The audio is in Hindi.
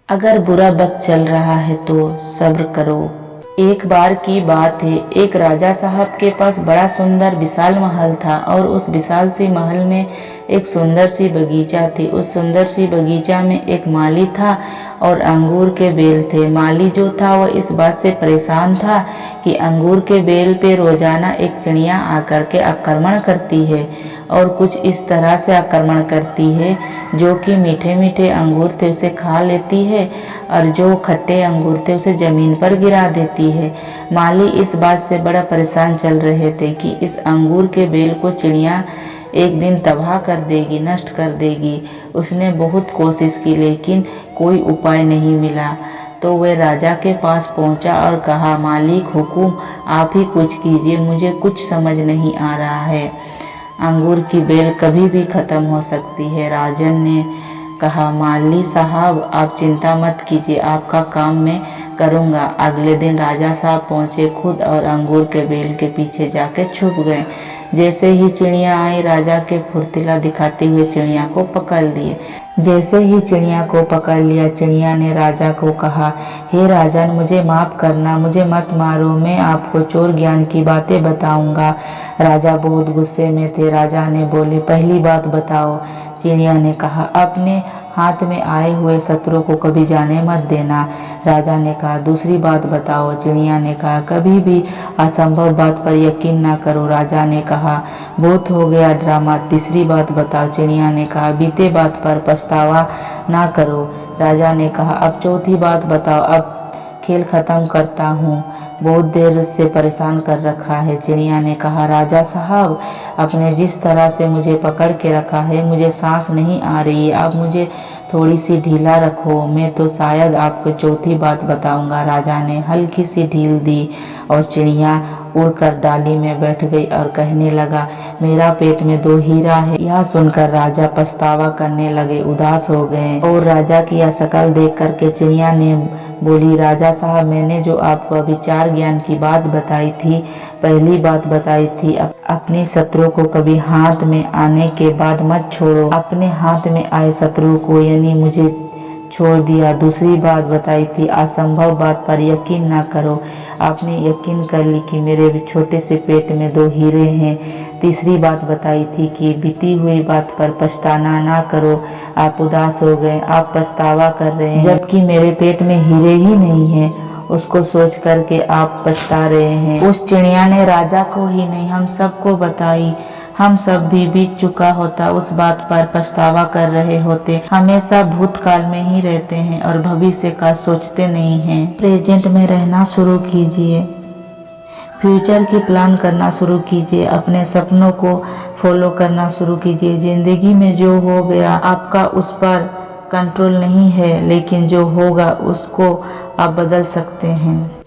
अगर बुरा वक्त चल रहा है तो सब्र करो। एक बार की बात है, एक राजा साहब के पास बड़ा सुंदर विशाल महल था और उस विशाल सी महल में एक सुंदर सी बगीचा थी। उस सुंदर सी बगीचा में एक माली था और अंगूर के बेल थे। माली जो था वह इस बात से परेशान था कि अंगूर के बेल पे रोजाना एक चिड़िया आकर के आक्रमण करती है और कुछ इस तरह से आक्रमण करती है जो कि मीठे मीठे अंगूर थे उसे खा लेती है और जो खट्टे अंगूर थे उसे जमीन पर गिरा देती है। माली इस बात से बड़ा परेशान चल रहे थे कि इस अंगूर के बेल को चिड़िया एक दिन तबाह कर देगी, नष्ट कर देगी। उसने बहुत कोशिश की लेकिन कोई उपाय नहीं मिला। तो वह राजा के पास पहुंचा और कहा, मालिक हुकुम, आप ही कुछ कीजिए, मुझे कुछ समझ नहीं आ रहा है। अंगूर की बेल कभी भी ख़त्म हो सकती है। राजन ने कहा, माली साहब आप चिंता मत कीजिए, आपका काम मैं करूँगा। अगले दिन राजा साहब पहुँचे खुद और अंगूर के बेल के पीछे जाके छुप गए। जैसे ही चिड़िया आई, राजा के फुर्तीला दिखाते हुए चिड़िया को पकड़ लिए। जैसे ही चिड़िया को पकड़ लिया, चिड़िया ने राजा को कहा, हे राजन, मुझे माफ़ करना, मुझे मत मारो, मैं आपको चोर ज्ञान की बातें बताऊंगा। राजा बहुत गुस्से में थे। राजा ने बोले, पहली बात बताओ। चिड़िया ने कहा, अपने हाथ में आए हुए शत्रु को कभी जाने मत देना। राजा ने कहा, दूसरी बात बताओ। चिड़िया ने कहा, कभी भी असंभव बात पर यकीन ना करो। राजा ने कहा, बहुत हो गया ड्रामा, तीसरी बात बताओ। चिड़िया ने कहा, बीते बात पर पछतावा ना करो। राजा ने कहा, अब चौथी बात बताओ, अब खेल खत्म करता हूँ, बहुत देर से परेशान कर रखा है। चिड़िया ने कहा, राजा साहब, आपने जिस तरह से मुझे पकड़ के रखा है मुझे सांस नहीं आ रही है, आप मुझे थोड़ी सी ढीला रखो, मैं तो शायद आपको चौथी बात बताऊंगा। राजा ने हल्की सी ढील दी और चिड़िया उड़कर डाली में बैठ गई और कहने लगा, मेरा पेट में 2 हीरा है। यह सुनकर राजा पछतावा करने लगे, उदास हो गए और राजा की यह शक्ल देख करके चिड़िया ने बोली, राजा साहब, मैंने जो आपको अभी 4 ज्ञान की बात बताई थी, पहली बात बताई थी अपने शत्रु को कभी हाथ में आने के बाद मत छोड़ो। अपने हाथ में आए शत्रु को यानी मुझे छोड़ दिया। दूसरी बात बताई थी, असंभव बात पर यकीन ना करो। आपने यकीन कर ली कि मेरे छोटे से पेट में 2 हीरे हैं। तीसरी बात बताई थी कि बीती हुई बात पर पछताना ना करो। आप उदास हो गए, आप पछतावा कर रहे हैं, जबकि मेरे पेट में हीरे ही नहीं है, उसको सोच करके आप पछता रहे हैं। उस चिड़िया ने राजा को ही नहीं हम सबको बताई। हम सब भी बीत चुका होता उस बात पर पछतावा कर रहे होते। हमेशा भूतकाल में ही रहते हैं और भविष्य का सोचते नहीं हैं। प्रेजेंट में रहना शुरू कीजिए, फ्यूचर की प्लान करना शुरू कीजिए, अपने सपनों को फॉलो करना शुरू कीजिए। जिंदगी में जो हो गया आपका उस पर कंट्रोल नहीं है, लेकिन जो होगा उसको आप बदल सकते हैं।